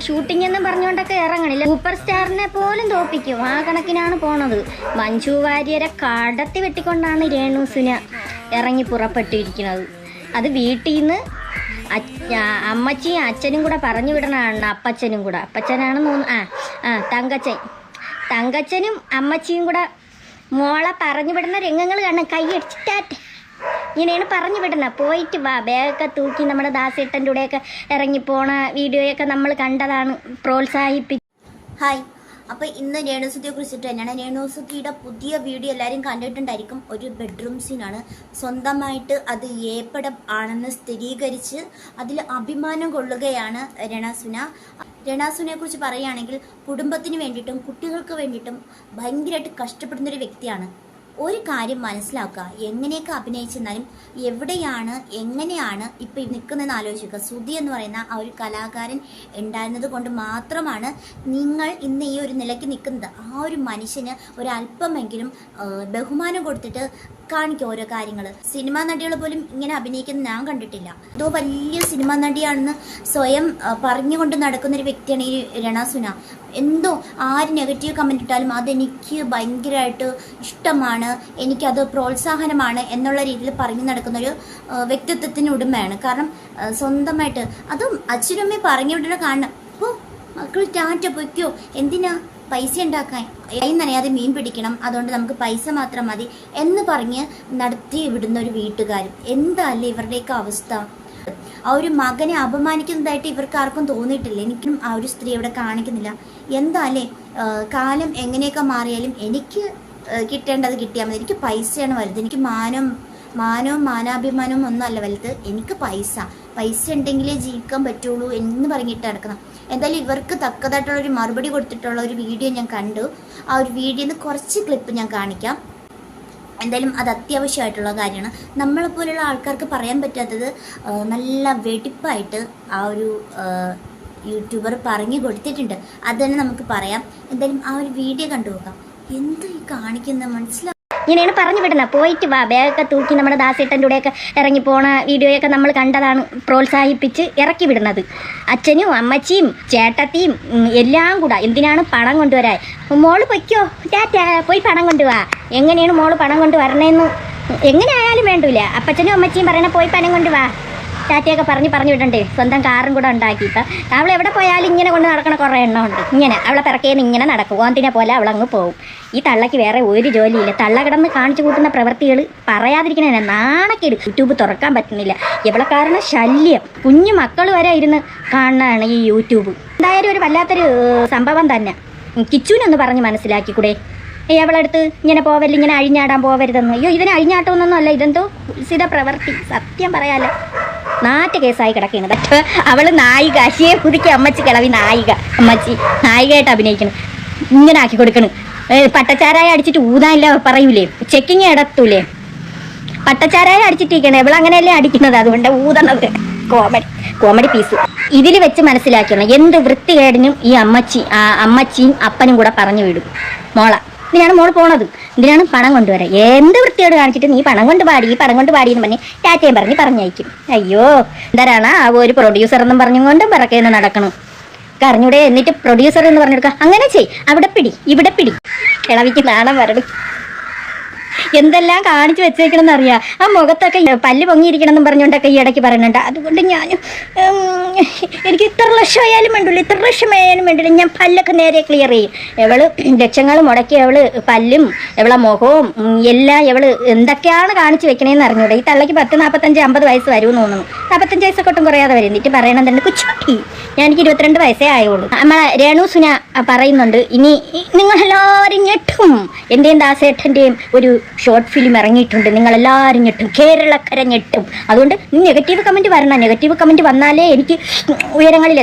Shooting എന്ന് പറഞ്ഞുകൊണ്ടൊക്കെ ഇറങ്ങണില്ല. Super സ്റ്റാറിനെ പോലും തോപ്പിക്കും. ആ കണക്കിനാണ് പോണത്. മഞ്ജു വാര്യരെ കടത്തി വെട്ടിക്കൊണ്ടാണ് രേണുസുന ഇറങ്ങി പുറപ്പെട്ടിരിക്കുന്നത്. അത് വീട്ടിൽ നിന്ന് അമ്മച്ചിയും അച്ഛനും കൂടെ പറഞ്ഞു വിടണതാണ്. അപ്പച്ചനും കൂടെ, അപ്പച്ചനാണെന്ന് തോന്നുന്നു. തങ്കച്ചനും അമ്മച്ചിയും കൂടെ മോളെ പറഞ്ഞു വിടുന്ന രംഗങ്ങൾ കാണാൻ കൈയടിച്ചിട്ടാറ്റ് ഇങ്ങനെയാണ് പറഞ്ഞു വിടുന്നത്. പോയിട്ട് വാ, ബാഗൊക്കെ തൂക്കി നമ്മുടെ ദാസേട്ടൻ്റെ കൂടെയൊക്കെ ഇറങ്ങിപ്പോണ വീഡിയോയൊക്കെ നമ്മൾ കണ്ടതാണ്. ഹായ്, അപ്പോൾ ഇന്ന് രേണുസുതിയെ കുറിച്ചിട്ട് തന്നെയാണ്. രേണുസുതിയുടെ പുതിയ വീഡിയോ എല്ലാവരും കണ്ടിട്ടുണ്ടായിരിക്കും. ഒരു ബെഡ്റൂം സീനാണ്. സ്വന്തമായിട്ട് അത് ഏപ്പടം ആണെന്ന് സ്ഥിരീകരിച്ച് അതിൽ അഭിമാനം കൊള്ളുകയാണ് രേണുസുനെ കുറിച്ച് പറയുകയാണെങ്കിൽ കുടുംബത്തിന് വേണ്ടിയിട്ടും കുട്ടികൾക്ക് വേണ്ടിയിട്ടും ഭയങ്കരമായിട്ട് കഷ്ടപ്പെടുന്നൊരു വ്യക്തിയാണ്. ഒരു കാര്യം മനസ്സിലാക്കുക, എങ്ങനെയൊക്കെ അഭിനയിച്ചെന്നാലും എവിടെയാണ് എങ്ങനെയാണ് ഇപ്പം നിൽക്കുന്നതെന്ന് ആലോചിക്കുക. സുധി എന്ന് പറയുന്ന ആ ഒരു കലാകാരൻ ഉണ്ടായിരുന്നത് കൊണ്ട് മാത്രമാണ് നിങ്ങൾ ഇന്ന് ഈ ഒരു നിലയ്ക്ക് നിൽക്കുന്നത്. ആ ഒരു മനുഷ്യന് ഒരല്പമെങ്കിലും ബഹുമാനം കൊടുത്തിട്ട് കാണിക്കുക ഓരോ കാര്യങ്ങൾ. സിനിമാ നടികൾ പോലും ഇങ്ങനെ അഭിനയിക്കുന്നത് ഞാൻ കണ്ടിട്ടില്ല. എന്തോ വലിയ സിനിമാ നടിയാണെന്ന് സ്വയം പറഞ്ഞുകൊണ്ട് നടക്കുന്നൊരു വ്യക്തിയാണ് ഈ രേണുസുന. എന്തോ ആര് നെഗറ്റീവ് കമൻറ്റ് ഇട്ടാലും അതെനിക്ക് ഭയങ്കരമായിട്ട് ഇഷ്ടമാണ്, എനിക്കത് പ്രോത്സാഹനമാണ് എന്നുള്ള രീതിയിൽ പറഞ്ഞു നടക്കുന്നൊരു വ്യക്തിത്വത്തിന് ഉടമയാണ്. കാരണം സ്വന്തമായിട്ട് അതും അച്ഛനമ്മയെ പറഞ്ഞു വിടണ കാണണം. ഓ മക്കൾ ടാറ്റ പൊയ്ക്കോ, എന്തിനാ പൈസ ഉണ്ടാക്കാൻ, കൈ നനയാതെ മീൻ പിടിക്കണം, അതുകൊണ്ട് നമുക്ക് പൈസ മാത്രം മതി എന്ന് പറഞ്ഞ് നടത്തി വിടുന്ന ഒരു വീട്ടുകാരും. എന്താല്ലേ ഇവരുടെയൊക്കെ അവസ്ഥ? ആ ഒരു മകനെ അപമാനിക്കുന്നതായിട്ട് ഇവർക്ക് ആർക്കും തോന്നിയിട്ടില്ല. എനിക്കും ആ ഒരു സ്ത്രീ ഇവിടെ കാണിക്കുന്നില്ല. എന്താല്ലേ കാലം എങ്ങനെയൊക്കെ മാറിയാലും എനിക്ക് കിട്ടേണ്ടത് കിട്ടിയാൽ മതി. എനിക്ക് പൈസയാണ് വലുത്. എനിക്ക് മാനവും മാനാഭിമാനവും ഒന്നും അല്ല വലുത്. എനിക്ക് പൈസ ഉണ്ടെങ്കിലേ ജീവിക്കാൻ പറ്റുള്ളൂ എന്ന് പറഞ്ഞിട്ട് നടക്കണം. എന്തായാലും ഇവർക്ക് തക്കതായിട്ടുള്ളൊരു മറുപടി കൊടുത്തിട്ടുള്ള ഒരു വീഡിയോ ഞാൻ കണ്ടു. ആ ഒരു വീഡിയോന്ന് കുറച്ച് ക്ലിപ്പ് ഞാൻ കാണിക്കാം. എന്തായാലും അത് അത്യാവശ്യമായിട്ടുള്ള കാര്യമാണ്. നമ്മളെപ്പോലുള്ള ആൾക്കാർക്ക് പറയാൻ പറ്റാത്തത് നല്ല വെടിപ്പായിട്ട് ആ ഒരു യൂട്യൂബർ പറഞ്ഞു കൊടുത്തിട്ടുണ്ട്. അത് തന്നെ നമുക്ക് പറയാം. എന്തായാലും ആ ഒരു വീഡിയോ കണ്ടു നോക്കാം. എന്താ ഈ കാണിക്കുന്നത് മനസ്സിലാവും. ഇങ്ങനെയാണ് പറഞ്ഞു വിടുന്നത്. പോയിട്ട് വാ, ബാഗൊക്കെ തൂക്കി നമ്മുടെ ദാസേട്ടൻ്റെ കൂടെയൊക്കെ ഇറങ്ങിപ്പോണ വീഡിയോയൊക്കെ നമ്മൾ കണ്ടതാണ്. പ്രോത്സാഹിപ്പിച്ച് ഇറക്കി വിടുന്നത്. അച്ഛനും അമ്മച്ചിയും ചേട്ടത്തിയും എല്ലാം കൂടെ എന്തിനാണ് പണം കൊണ്ടുവരാൻ. മോള് പൊയ്ക്കോ, ടാറ്റ പോയി പണം കൊണ്ടുപോവാ. എങ്ങനെയാണ് മോള് പണം കൊണ്ടുവരണേന്ന് എങ്ങനെയായാലും വേണ്ടൂല. അപ്പച്ചനും അമ്മച്ചിയും പറയണ പോയി പണം കൊണ്ടുവാ, ടാറ്റയൊക്കെ പറഞ്ഞു വിടണ്ടേ. സ്വന്തം കാറും കൂടെ ഉണ്ടാക്കിയിട്ട് അവൾ എവിടെ പോയാലും ഇങ്ങനെ കൊണ്ട് നടക്കണ കുറേ എണ്ണമുണ്ട്. ഇങ്ങനെ അവളെ പിറക്കേന്ന് ഇങ്ങനെ നടക്കും. ഓന്തിനെ പോലെ അവളങ്ങ് പോകും. ഈ തള്ളയ്ക്ക് വേറെ ഒരു ജോലിയില്ല. തള്ള കിടന്ന് കാണിച്ചു കൂട്ടുന്ന പ്രവൃത്തികൾ പറയാതിരിക്കണേ നാണക്കേട്. യൂട്യൂബ് തുറക്കാൻ പറ്റുന്നില്ല. ഇവളെ കാരണം ശല്യം. കുഞ്ഞു മക്കൾ വരെ ഇരുന്ന് കാണുന്നതാണ് ഈ യൂട്യൂബ്. എന്തായാലും ഒരു വല്ലാത്തൊരു സംഭവം തന്നെ. കിച്ചുവിനൊന്ന് പറഞ്ഞ് മനസ്സിലാക്കിക്കൂടെ? അവളടുത്ത് ഇങ്ങനെ പോവല്ല, ഇങ്ങനെ അഴിഞ്ഞാടാൻ പോവരുതെന്ന്. അയ്യോ, ഇതിന് അഴിഞ്ഞാട്ടമൊന്നും അല്ല, ഇതെന്തോ ഉത്സിത പ്രവൃത്തി. സത്യം പറയാല്ല, നാറ്റ കേസായി കിടക്കുന്നത്. അവള് നായിക, അശിയെ പുതുക്കി അമ്മച്ചി കിളവി നായികയായിട്ട് അഭിനയിക്കണം. ഇങ്ങനെ ആക്കി കൊടുക്കണം. പട്ടച്ചാരായ അടിച്ചിട്ട് ഊതാനില്ല പറയൂലേ, ചെക്കിങ് ഇടത്തൂലേ. പട്ടച്ചാരായ അടിച്ചിട്ടിരിക്കണേ, ഇവളങ്ങനെയല്ലേ അടിക്കുന്നത്, അതുകൊണ്ട് ഊതണത്. Comedy piece. ഇതിൽ വെച്ച് മനസ്സിലാക്കണം എന്ത് വൃത്തികേടിനും ഈ അമ്മച്ചിയും അപ്പനും കൂടെ പറഞ്ഞു വിടും മോള. ഇതിനാണ് മോള് പോണത്. ഇതിനാണ് പണം കൊണ്ടുവരാൻ. എന്ത് വൃത്തിയോട് കാണിച്ചിട്ട് നീ പണം കൊണ്ട് പാടി എന്ന് പറഞ്ഞ് ടാറ്റയും പറഞ്ഞയക്കും. അയ്യോ, എന്തരാണ് ആ ഒരു പ്രൊഡ്യൂസർ എന്നും പറഞ്ഞുകൊണ്ട് പിറക്കേന്ന് നടക്കണം. കറിഞ്ഞൂടെ? എന്നിട്ട് പ്രൊഡ്യൂസർ എന്ന് പറഞ്ഞെടുക്കുക. അങ്ങനെ ചെയ്, അവിടെ പിടി ഇവിടെ പിടി. കിളവിക്ക് നാണം വരണം. എന്തെല്ലാം കാണിച്ചു വെച്ചേക്കണമെന്ന് അറിയാം. ആ മുഖത്തൊക്കെ പല്ല് പൊങ്ങിയിരിക്കണം എന്നും പറഞ്ഞുകൊണ്ടൊക്കെ ഈ ഇടയ്ക്ക് പറയുന്നുണ്ട്. അതുകൊണ്ട് എനിക്ക് ഇത്ര ലക്ഷം ആയാലും വേണ്ടില്ല, ഞാൻ പല്ലൊക്കെ നേരെ ക്ലിയർ ചെയ്യും. ഇവള് ലക്ഷങ്ങൾ മുടക്കി അവള് പല്ലും ഇവളെ മുഖവും എല്ലാം ഇവള് എന്തൊക്കെയാണ് കാണിച്ചു വെക്കണേന്ന് അറിഞ്ഞൂടെ. ഈ തള്ളക്ക് 10, 45, 50 വയസ്സ് വരുമെന്ന് തോന്നുന്നു. 45 വയസ്സൊക്കെ ഒട്ടും കുറയാതെ വരും. എന്നിട്ട് പറയണം തന്നെ കുച്ചുട്ടി, എനിക്ക് 22 വയസ്സേ ആയുള്ളൂ. നമ്മളെ രേണുസുന പറയുന്നുണ്ട്, ഇനി നിങ്ങളെല്ലാവരും ഞെട്ടും. എൻ്റെയും ദാസേട്ടൻ്റെയും ഒരു ഷോർട്ട് ഫിലിം ഇറങ്ങിയിട്ടുണ്ട്, നിങ്ങളെല്ലാവരും ഞെട്ടും, കേരളക്കര ഞെട്ടും. അതുകൊണ്ട് നെഗറ്റീവ് കമൻറ്റ് വരണം. നെഗറ്റീവ് കമൻറ്റ് വന്നാലേ എനിക്ക് ഉയരങ്ങളിൽ